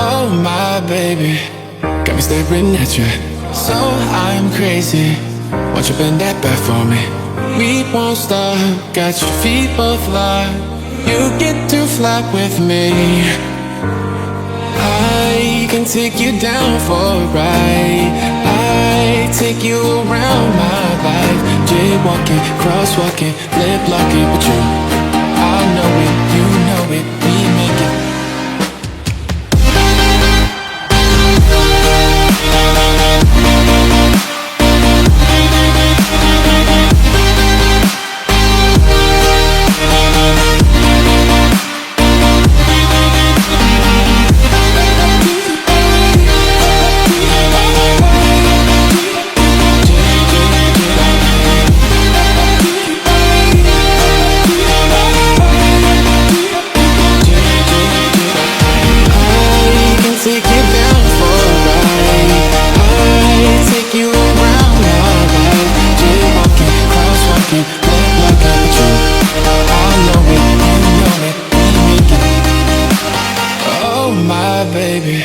Oh my baby, got me staring at you. So I'm crazy. Won't you bend that back for me? We won't stop. Got your feet both locked. You get to fly with me. I can take you down for a ride. I take you around my life. Jaywalking, crosswalking, lip locking with you. I know it, you know it, we make it. Baby,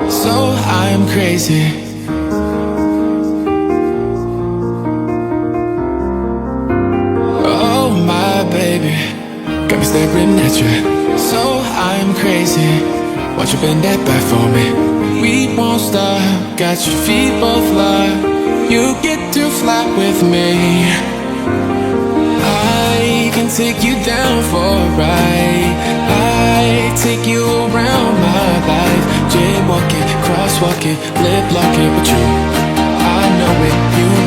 so I'm crazy. Oh my baby, got me staring at you. So I'm crazy. Won't you bend that back for me? We won't stop. Got your feet both locked. You get to fly with me. I can take you down for a ride. I take you around my life. Jaywalking, crosswalking, lip locking with you. I know it, you